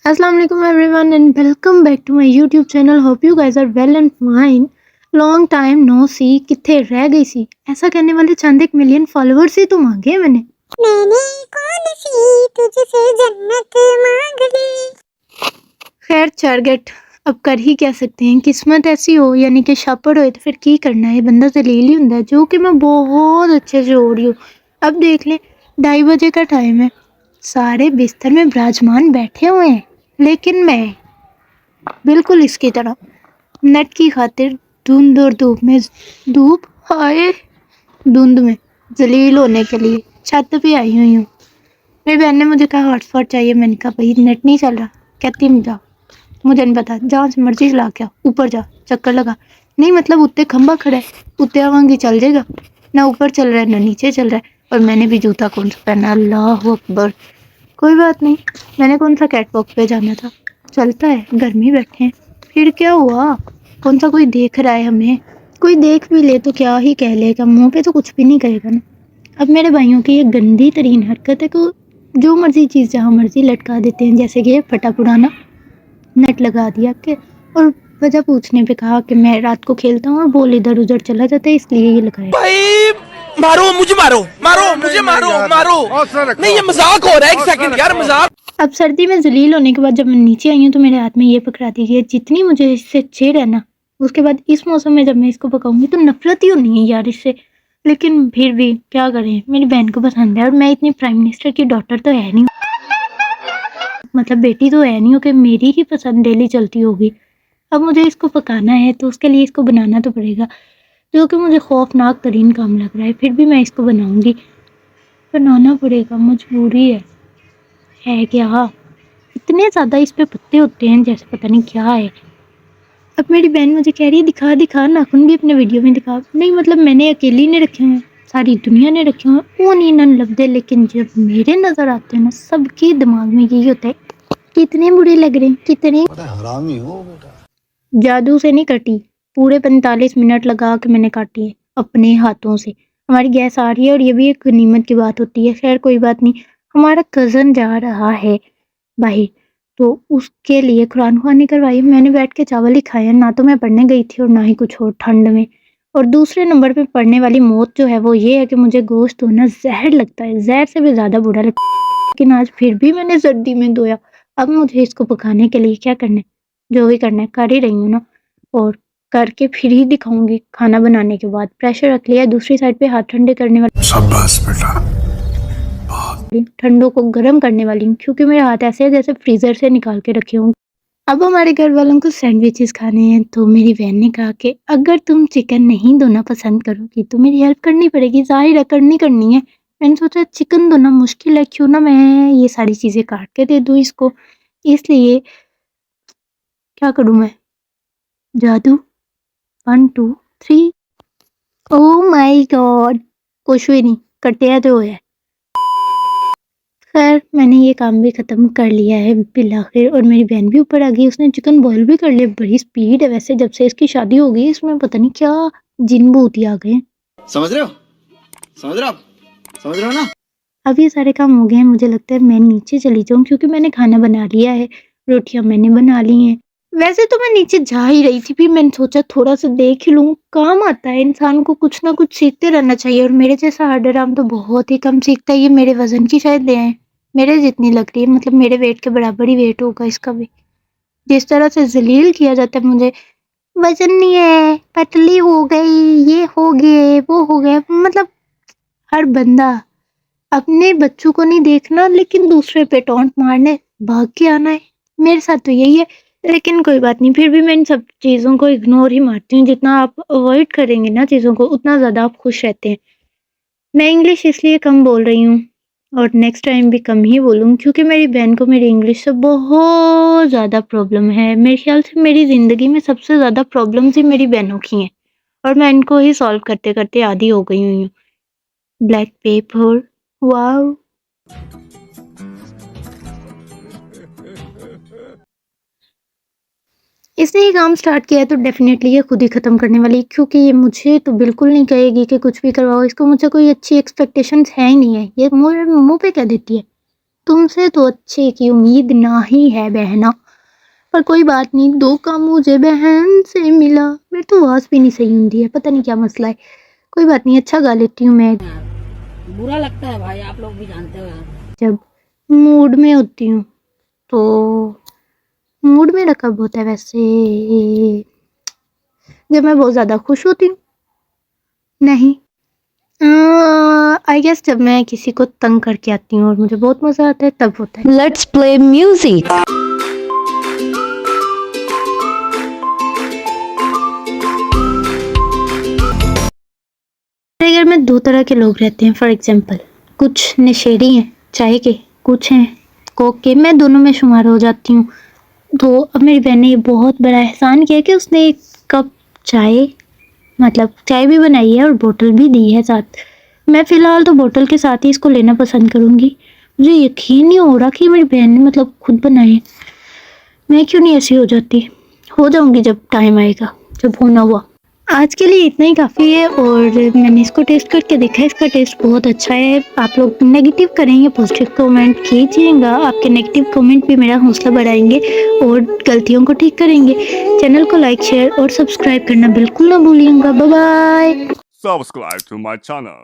Assalamu alaikum everyone and welcome back to my YouTube channel. Hope you guys are well and fine. Long time no see. किथे रह गई सी? ऐसा कहने वाले चंद एक मिलियन फॉलोअर्स ही तो मांगे मैंने कौन सी तुझसे जन्नत मांग ली। खैर टारगेट अब कर ही क्या सकते हैं। किस्मत ऐसी हो यानी कि शापड़ होए तो फिर की करना है। बंदा जलील ही ਹੁੰਦਾ है, जो कि मैं बहुत अच्छे से हो रही हूँ। अब देख लें 2:30 बजे का टाइम है, सारे बिस्तर में विराजमान बैठे हुए हैं, लेकिन मैं बिल्कुल इसकी तरह नेट की खातिर धुंध और धुंध में जलील होने के लिए छत पे आई हुई हूँ। मेरी बहन ने मुझे कहा हॉटस्पॉट चाहिए। मैंने कहा भाई नेट नहीं चल रहा। कहती जाओ, मुझे नहीं पता, जहाँ से मर्जी चला के आओ, ऊपर जा, चक्कर लगा। नहीं मतलब उत्ते खंबा खड़ा है, उत्ते आवांगी चल जाएगा। ना ऊपर चल रहा है ना नीचे चल रहा है, और मैंने भी जूता कौन सा पहना, अल्लाह अकबर। कोई बात नहीं, मैंने कौन सा कैट वॉक पे जाना था, चलता है, घर में बैठे हैं, फिर क्या हुआ। कौन सा कोई देख रहा है हमें, कोई देख भी ले तो क्या ही कह लेगा, मुंह पे तो कुछ भी नहीं कहेगा ना। अब मेरे भाइयों की ये गंदी तरीन हरकत है कि जो मर्जी चीज़ जहाँ मर्जी लटका देते हैं, जैसे कि ये फटा पुराना नेट लगा दिया के और वजह पूछने पे कहा कि मैं रात को खेलता हूँ और बॉल इधर उधर चला जाता है, इसलिए ये लगाया। भाई मारो मुझे, मारो मुझे, मारो नहीं, ये मजाक हो रहा है। एक सेकंड यार, मजाक। अब सर्दी में जलील होने के बाद जब मैं नीचे आई हूँ तो मेरे हाथ में ये पकड़ा दी गई है। जितनी मुझे इससे चिढ़ है ना, उसके बाद इस मौसम में जब मैं इसको पकाऊंगी तो नफरत ही होनी है यार इससे। लेकिन फिर भी क्या करें, मेरी बहन को पसंद है और मैं इतनी प्राइम मिनिस्टर की डॉटर तो है नहीं, मतलब बेटी तो है नहीं हो कि मेरी ही पसंद डेली चलती होगी। अब मुझे इसको पकाना है तो उसके लिए इसको बनाना तो पड़ेगा, जो कि मुझे खौफनाक तरीन काम लग रहा है। फिर भी मैं इसको बनाऊंगी, बनाना पड़ेगा, मजबूरी है क्या। इतने ज़्यादा इस पे पत्ते होते हैं जैसे पता नहीं क्या है। अब मेरी बहन मुझे कह रही है दिखा नाखून भी अपने वीडियो में दिखा। नहीं मतलब मैंने अकेली ने रखे हुए, सारी दुनिया ने रखे हुए, वो नहीं नन लगते, लेकिन जब मेरे नज़र आते हैं ना, सबके दिमाग में यही होता है कितने बुरे लग रहे हैं, कितने हरामी हो बेटा। जादू से नहीं कटी, पूरे 45 मिनट लगा के मैंने काटी है अपने हाथों से। हमारी गैस आ रही है और ये भी एक गनीमत की बात होती है। खैर कोई बात नहीं, हमारा कज़न जा रहा है बाहर, तो उसके लिए कुरान ख्वानी करवाई। मैंने बैठ के चावल ही खाए हैं, ना तो मैं पढ़ने गई थी और ना ही कुछ और ठंड में। और दूसरे नंबर पे पढ़ने वाली मौत जो है वो ये है कि मुझे गोश्त होना जहर लगता है, जहर से भी ज़्यादा बुरा लगता है। लेकिन आज फिर भी मैंने सर्दी में धोया। अब मुझे इसको पकाने के लिए क्या करना है, जो भी करना है कर ही रही हूँ ना, और करके फिर ही दिखाऊंगी खाना बनाने के बाद। प्रेशर रख लिया, दूसरी साइड पे हाथ ठंडे करने वाली, शाबाश बेटा। ठंडों को गर्म करने वाली हूँ, क्योंकि मेरे हाथ ऐसे है जैसे फ्रीजर से निकाल के रखे हूँ। अब हमारे घर वालों को सैंडविचेस खाने हैं, तो मेरी बहन ने कहा कि अगर तुम चिकन नहीं धोना पसंद करोगी तो मेरी हेल्प करनी पड़ेगी। जाहिर है करनी है। मैंने सोचा चिकन धोना मुश्किल है, क्यों ना मैं ये सारी चीज़ें काट के दे दूँ इसको। इसलिए क्या करूँ मैं, जादू 1 2 3। ओह माय गॉड, कुछ भी नहीं कटिया तो है। खैर मैंने ये काम भी ख़त्म कर लिया है बिलाखिर, और मेरी बहन भी ऊपर आ गई, उसने चिकन बॉईल भी कर लिया। बड़ी स्पीड है वैसे, जब से इसकी शादी हो गई इसमें पता नहीं क्या जिन भूती आ गए। समझ रहे हो ना। अब ये सारे काम हो गए हैं, मुझे लगता है मैं नीचे चली जाऊँ, क्योंकि मैंने खाना बना लिया है, रोटियां मैंने बना ली हैं। वैसे तो मैं नीचे जा ही रही थी, फिर मैंने सोचा थोड़ा सा देख ही लूँ, काम आता है इंसान को, कुछ ना कुछ सीखते रहना चाहिए। और मेरे जैसा हरडराम तो बहुत ही कम सीखता है। ये मेरे वजन की शायद है, मेरे जितनी लग रही है, मतलब मेरे वेट के बराबर ही वेट होगा इसका भी। जिस तरह से जलील किया जाता है मुझे, वजन नहीं है, पतली हो गई, ये हो गए, वो हो गया। मतलब हर बंदा अपने बच्चों को नहीं देखना, लेकिन दूसरे पे टॉन्ट मारने भाग के आना है। मेरे साथ तो यही है, लेकिन कोई बात नहीं, फिर भी मैं इन सब चीज़ों को इग्नोर ही मारती हूँ। जितना आप अवॉइड करेंगे ना चीज़ों को, उतना ज़्यादा आप खुश रहते हैं। मैं इंग्लिश इसलिए कम बोल रही हूँ और नेक्स्ट टाइम भी कम ही बोलूँ, क्योंकि मेरी बहन को मेरी इंग्लिश से बहुत ज़्यादा प्रॉब्लम है। मेरे ख्याल से मेरी ज़िंदगी में सबसे ज़्यादा प्रॉब्लम्स ही मेरी बहनों की हैं, और मैं इनको ही सॉल्व करते करते आदी हो गई हुई हूँ। Black pepper, wow. इसने ये काम स्टार्ट किया है तो डेफिनेटली ये खुद ही ख़त्म करने वाली है, क्योंकि ये मुझे तो बिल्कुल नहीं कहेगी कि कुछ भी करवाओ। इसको मुझसे कोई अच्छी एक्सपेक्टेशंस है ही नहीं है, ये मुँह पे कह देती है तुम से तो अच्छे की उम्मीद ना ही है बहना, पर कोई बात नहीं, 2 काम मुझे बहन से मिला। मेरी तो आवाज़ भी नहीं सही होती है, पता नहीं क्या मसला है। कोई बात नहीं, अच्छा गा लेती हूँ मैं बुरा लगता है भाई, आप लोग भी जानते हो यार। जब मूड में होती हूँ। तो मूड मेरा कब होता है वैसे? जब मैं बहुत ज़्यादा खुश होती हूँ? नहीं। आई गेस जब मैं किसी को तंग करके आती हूँ और मुझे बहुत मज़ा आता है तब होता है। Let's play music. मेरे घर में 2 तरह के लोग रहते हैं। फॉर एग्जांपल, कुछ नशेड़ी हैं चाय के, कुछ हैं कोक के। मैं दोनों में शुमार हो जाती हूँ। तो अब मेरी बहन ने ये बहुत बड़ा एहसान किया कि उसने 1 कप चाय, मतलब चाय भी बनाई है और बोतल भी दी है साथ। मैं फ़िलहाल तो बोतल के साथ ही इसको लेना पसंद करूँगी। मुझे यकीन नहीं हो रहा कि मेरी बहन ने मतलब खुद बनाई है। मैं क्यों नहीं ऐसी हो जाती? हो जाऊँगी जब टाइम आएगा, जब होना हुआ। आज के लिए इतना ही काफ़ी है और मैंने इसको टेस्ट करके देखा है, इसका टेस्ट बहुत अच्छा है। आप लोग नेगेटिव करेंगे, पॉजिटिव कमेंट कीजिएगा। आपके नेगेटिव कमेंट भी मेरा हौसला बढ़ाएंगे और गलतियों को ठीक करेंगे। चैनल को लाइक, शेयर और सब्सक्राइब करना बिल्कुल ना भूलिएगा। Bye bye. Subscribe to my channel.